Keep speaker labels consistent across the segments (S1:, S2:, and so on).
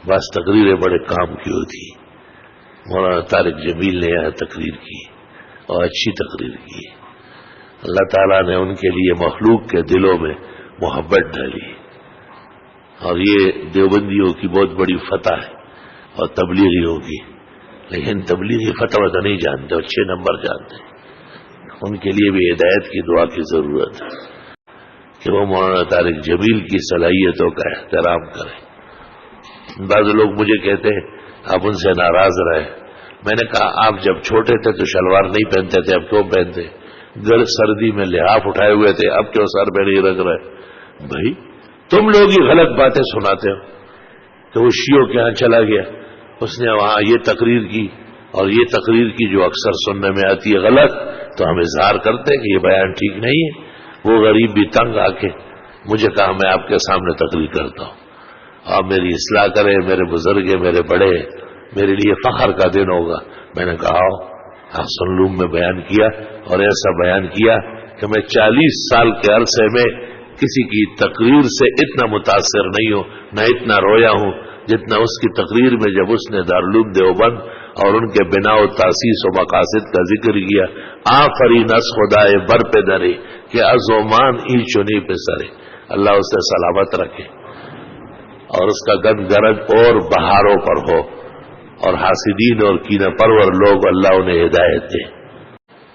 S1: بس تقریریں بڑے کام کی ہوتی. مولانا طارق جمیل نے یہاں تقریر کی اور اچھی تقریر کی. اللہ تعالیٰ نے ان کے لیے مخلوق کے دلوں میں محبت ڈالی اور یہ دیوبندیوں کی بہت بڑی فتح ہے اور تبلیغیوں کی. لیکن تبلیغی فتح تو نہیں جانتے اور 6 نمبر جانتے. ان کے لیے بھی ہدایت کی دعا کی ضرورت ہے کہ وہ مولانا طارق جمیل کی صلاحیتوں کا احترام کریں. بعض لوگ مجھے کہتے ہیں آپ ان سے ناراض رہے. میں نے کہا آپ جب چھوٹے تھے تو شلوار نہیں پہنتے تھے, اب کیوں پہنتے؟ گرد سردی میں لحاف اٹھائے ہوئے تھے, اب کیوں سر پہ نہیں رکھ رہے؟ بھائی تم لوگ ہی غلط باتیں سناتے ہو. تو وہ شیعوں کے ہاں چلا گیا, اس نے وہاں یہ تقریر کی اور یہ تقریر کی جو اکثر سننے میں آتی ہے غلط, تو ہم اظہار کرتے ہیں کہ یہ بیان ٹھیک نہیں ہے. وہ غریب بھی تنگ آ کے مجھے کہا میں آپ کے سامنے تقریر کرتا ہوں, آپ میری اصلاح کریں, میرے بزرگ میرے بڑے, میرے لیے فخر کا دن ہوگا. میں نے کہا آپ سنلوم میں بیان کیا اور ایسا بیان کیا کہ میں 40 سال کے عرصے میں کسی کی تقریر سے اتنا متاثر نہیں ہوں, نہ اتنا رویا ہوں جتنا اس کی تقریر میں جب اس نے دارالعلوم دیوبند اور ان کے بنا و تاسیس و مقاصد کا ذکر کیا. آفرین از خدائے بر پہ درے کہ ازومان ای چنی پہ سرے. اللہ اسے سلامت رکھے اور اس کا گند گرج اور بہاروں پر ہو, اور حاسدین اور کینہ پرور لوگ اللہ انہیں ہدایت دے.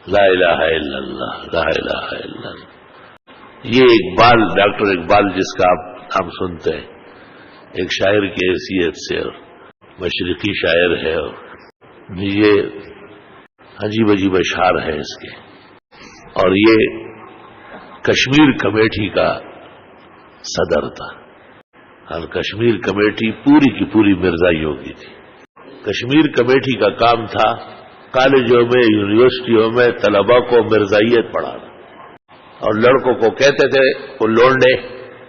S1: لا الہ الا اللہ, لا الہ الا اللہ. یہ اقبال, ڈاکٹر اقبال جس کا آپ نام سنتے ہیں, ایک شاعر کی حیثیت سے اور مشرقی شاعر ہے, اور یہ عجیب عجیب اشعار ہیں اس کے. اور یہ کشمیر کمیٹی کا صدر تھا, اور کشمیر کمیٹی پوری کی پوری مرزائیوں کی تھی. کشمیر کمیٹی کا کام تھا کالجوں میں, یونیورسٹیوں میں طلباء کو مرزائیت پڑھانا, اور لڑکوں کو کہتے تھے وہ لونڈے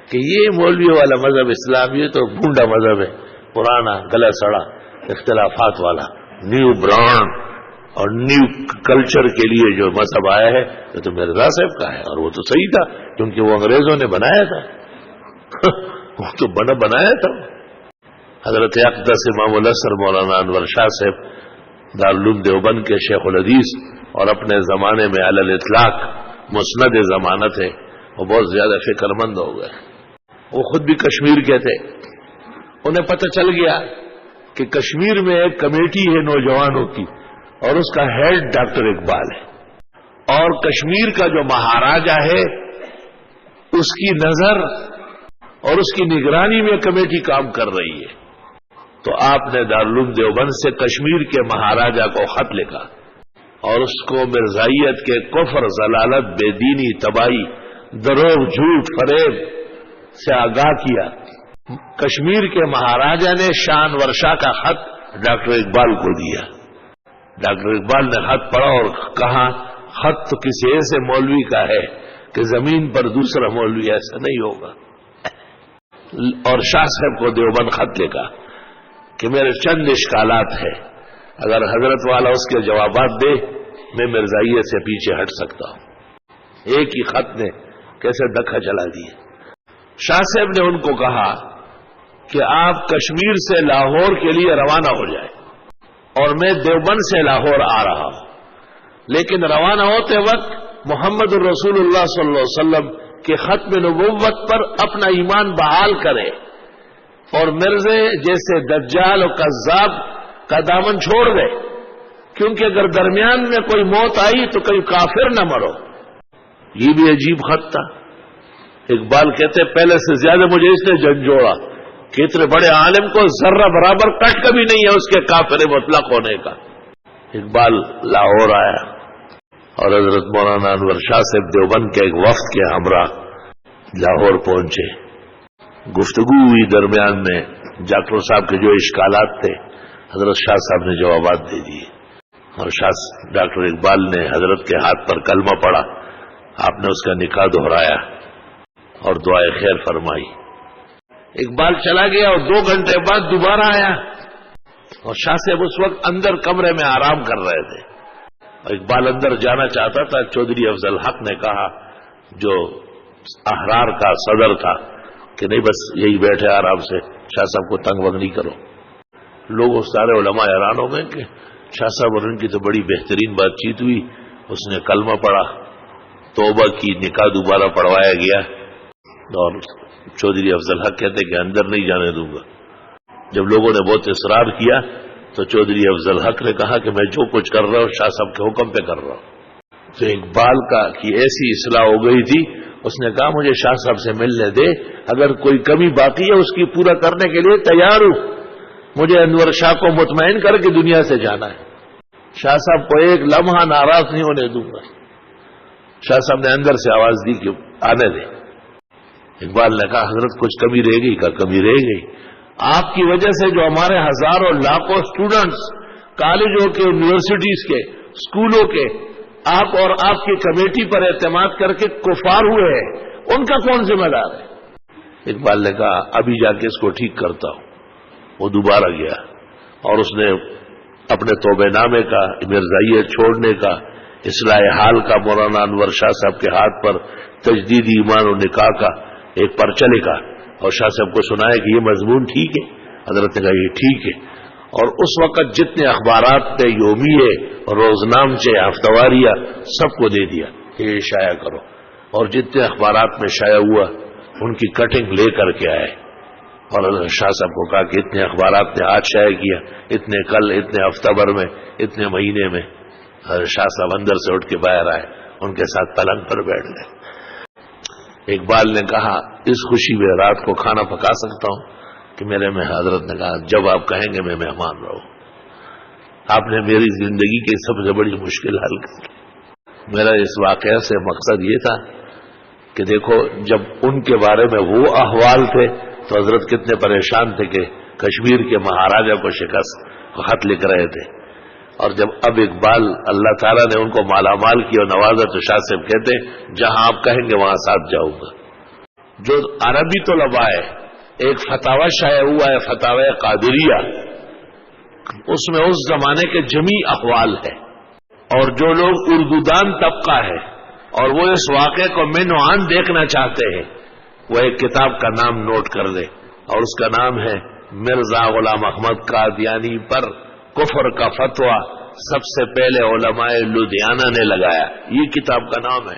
S1: کہ یہ مولویوں والا مذہب اسلام یہ تو بھونڈا مذہب ہے, پرانا گلا سڑا اختلافات والا, نیو برانڈ اور نیو کلچر کے لیے جو مذہب آیا ہے یہ تو مرزا صاحب کا ہے. اور وہ تو صحیح تھا کیونکہ وہ انگریزوں نے بنایا تھا, وہ تو بنایا تھا. حضرت اقدس امام الازہر مولانا انور شاہ صاحب دارالعلوم دیوبند کے شیخ الحدیث اور اپنے زمانے میں علی الاطلاق مسند ضمانت ہے, وہ بہت زیادہ فکر مند ہو گئے. وہ خود بھی کشمیر کے تھے. انہیں پتہ چل گیا کہ کشمیر میں ایک کمیٹی ہے نوجوانوں کی اور اس کا ہیڈ ڈاکٹر اقبال ہے, اور کشمیر کا جو مہاراجا ہے اس کی نظر اور اس کی نگرانی میں کمیٹی کام کر رہی ہے. تو آپ نے دارالعلوم دیوبند سے کشمیر کے مہاراجا کو خط لکھا اور اس کو مرزائیت کے کفر, ضلالت, بے دینی, تباہی, دروغ, جھوٹ, فریب سے آگاہ کیا. کشمیر کے مہاراجا نے شان ورشا کا خط ڈاکٹر اقبال کو دیا. ڈاکٹر اقبال نے خط پڑھا اور کہا خط تو کسی ایسے مولوی کا ہے کہ زمین پر دوسرا مولوی ایسا نہیں ہوگا. اور شاہ صاحب کو دیوبند خط لکھا کہ میرے چند اشکالات ہیں, اگر حضرت والا اس کے جوابات دے میں مرزائیت سے پیچھے ہٹ سکتا ہوں. ایک ہی خط نے کیسے دکھا چلا دیا. شاہ صاحب نے ان کو کہا کہ آپ کشمیر سے لاہور کے لیے روانہ ہو جائیں اور میں دیوبند سے لاہور آ رہا ہوں, لیکن روانہ ہوتے وقت محمد الرسول اللہ صلی اللہ علیہ وسلم کے ختم نبوت پر اپنا ایمان بحال کرے اور مرزے جیسے دجال و کذاب کا دامن چھوڑ دے, کیونکہ اگر درمیان میں کوئی موت آئی تو کہیں کافر نہ مرو. یہ بھی عجیب خط تھا. اقبال کہتے پہلے سے زیادہ مجھے اس نے جھنجھوڑا کہ اتنے بڑے عالم کو ذرہ برابر کٹ کبھی نہیں ہے اس کے کافر مطلق ہونے کا. اقبال لاہور آیا اور حضرت مولانا انور شاہ صاحب دیوبند کے ایک وفد کے ہمراہ لاہور پہنچے. گفتگو ہوئی, درمیان میں ڈاکٹر صاحب کے جو اشکالات تھے حضرت شاہ صاحب نے جوابات دے دیے, اور ڈاکٹر اقبال نے حضرت کے ہاتھ پر کلمہ پڑھا. آپ نے اس کا نکاح دہرایا اور دعائے خیر فرمائی. اقبال چلا گیا اور 2 گھنٹے بعد دوبارہ آیا اور شاہ صاحب اس وقت اندر کمرے میں آرام کر رہے تھے. اقبال اندر جانا چاہتا تھا. چودھری افضل حق نے کہا جو احرار کا صدر تھا کہ نہیں بس یہی بیٹھے آرام سے، شاہ صاحب کو تنگ ونگ نہیں کرو. لوگ سارے علماء حیران ہو گئے کہ شاہ صاحب اور ان کی تو بڑی بہترین بات چیت ہوئی. اس نے کلمہ پڑھا، توبہ کی، نکاح دوبارہ پڑھوایا گیا. اور چودھری افضل حق کہتے کہ اندر نہیں جانے دوں گا. جب لوگوں نے بہت اصرار کیا تو چودھری افضل حق نے کہا کہ میں جو کچھ کر رہا ہوں شاہ صاحب کے حکم پہ کر رہا ہوں. تو اقبال کی ایسی اصلاح ہو گئی تھی، اس نے کہا مجھے شاہ صاحب سے ملنے دے، اگر کوئی کمی باقی ہے اس کی پورا کرنے کے لیے تیار ہوں. مجھے انور شاہ کو مطمئن کر کے دنیا سے جانا ہے. شاہ صاحب کو ایک لمحہ ناراض نہیں ہونے دوں گا. شاہ صاحب نے اندر سے آواز دی کہ آنے دیں. اقبال نے کہا حضرت کچھ کمی رہ گئی؟ کہا کمی رہ گئی. آپ کی وجہ سے جو ہمارے ہزاروں لاکھوں اسٹوڈنٹس کالجوں کے، یونیورسٹیز کے، اسکولوں کے آپ اور آپ کی کمیٹی پر اعتماد کر کے کفار ہوئے ہیں، ان کا کون ذمہ دار ہے؟ اقبال نے کہا ابھی جا کے اس کو ٹھیک کرتا ہوں. وہ دوبارہ گیا اور اس نے اپنے توبہ نامے کا، مرزائیت چھوڑنے کا، اصلاح حال کا، مولانا انور شاہ صاحب کے ہاتھ پر تجدید ایمان و نکاح کا ایک پرچہ لکھا اور شاہ صاحب کو سنایا کہ یہ مضمون ٹھیک ہے. حضرت نے کہا یہ ٹھیک ہے. اور اس وقت جتنے اخبارات تھے، یومیے، روزنامچے، ہفتواریہ، سب کو دے دیا کہ یہ شائع کرو. اور جتنے اخبارات میں شائع ہوا ان کی کٹنگ لے کر کے آئے اور شاہ صاحب کو کہا کہ اتنے اخبارات نے آج شائع کیا، اتنے کل، اتنے ہفتہ بھر میں، اتنے مہینے میں. شاہ صاحب اندر سے اٹھ کے باہر آئے، ان کے ساتھ پلنگ پر بیٹھ گئے. اقبال نے کہا اس خوشی میں رات کو کھانا پکا سکتا ہوں کہ میرے میں. حضرت نے کہا جب آپ کہیں گے میں مہمان رہوں. آپ نے میری زندگی کی سب سے بڑی مشکل حل کی. میرا اس واقعہ سے مقصد یہ تھا کہ دیکھو جب ان کے بارے میں وہ احوال تھے تو حضرت کتنے پریشان تھے کہ کشمیر کے مہاراجا کو شکست خط لکھ رہے تھے. اور جب اب اقبال اللہ تعالیٰ نے ان کو مالا مال کیا اور نوازا تو شاہ صاحب کہتے جہاں آپ کہیں گے وہاں ساتھ جاؤں گا. جو عربی طلباء ہے، ایک فتاوی شائع ہوا ہے، فتاوی قادریہ، اس میں اس زمانے کے جمی احوال ہے. اور جو لوگ اردو دان طبقہ ہے اور وہ اس واقعے کو من و عن دیکھنا چاہتے ہیں وہ ایک کتاب کا نام نوٹ کر لے اور اس کا نام ہے مرزا غلام احمد قادیانی پر کفر کا فتویٰ سب سے پہلے علماء لدھیانہ نے لگایا. یہ کتاب کا نام ہے.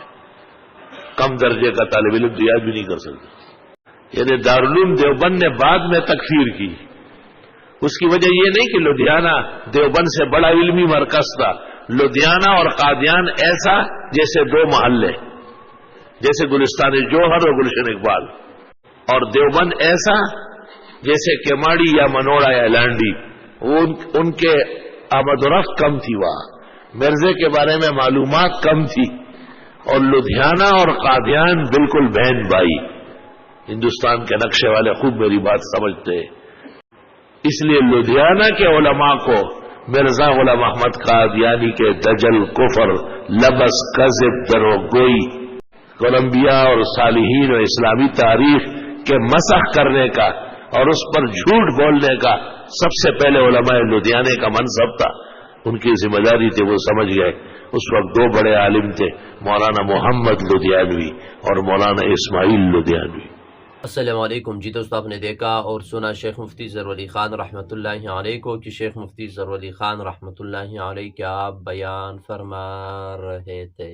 S1: کم درجے کا طالب علم تو یاد بھی نہیں کر سکتا. یعنی دارالعلوم دیوبند نے بعد میں تکفیر کی. اس کی وجہ یہ نہیں کہ لدھیانہ دیوبند سے بڑا علمی مرکز تھا. لدھیانہ اور قادیان ایسا جیسے دو محلے، جیسے گلستان جوہر اور گلشن اقبال. اور دیوبند ایسا جیسے کیماڑی یا منوڑا یا لانڈی. ان کے آمد و رفت کم تھی، وہاں مرزے کے بارے میں معلومات کم تھی. اور لدھیانہ اور قادیان بالکل بہن بھائی. ہندوستان کے نقشے والے خوب میری بات سمجھتے. اس لیے لدھیانہ کے علماء کو مرزا غلام احمد قادیانی کے دجل، کفر، لبس، کذب، دروغگوئی، کولمبیا اور صالحین و اسلامی تاریخ کے مسخ کرنے کا اور اس پر جھوٹ بولنے کا سب سے پہلے علماء لدھیانے کا منصب تھا. ان کی ذمہ داری تھی، وہ سمجھ گئے. اس وقت دو بڑے عالم تھے، مولانا محمد لدھیانوی اور مولانا اسماعیل لدھیانوی.
S2: السلام علیکم. جی دوستو، آپ نے دیکھا اور سنا شیخ مفتی ظہور علی خان رحمۃ اللہ علیہ کو کہ شیخ مفتی ظہور علی خان رحمۃ اللہ علیہ کیا بیان فرما رہے تھے.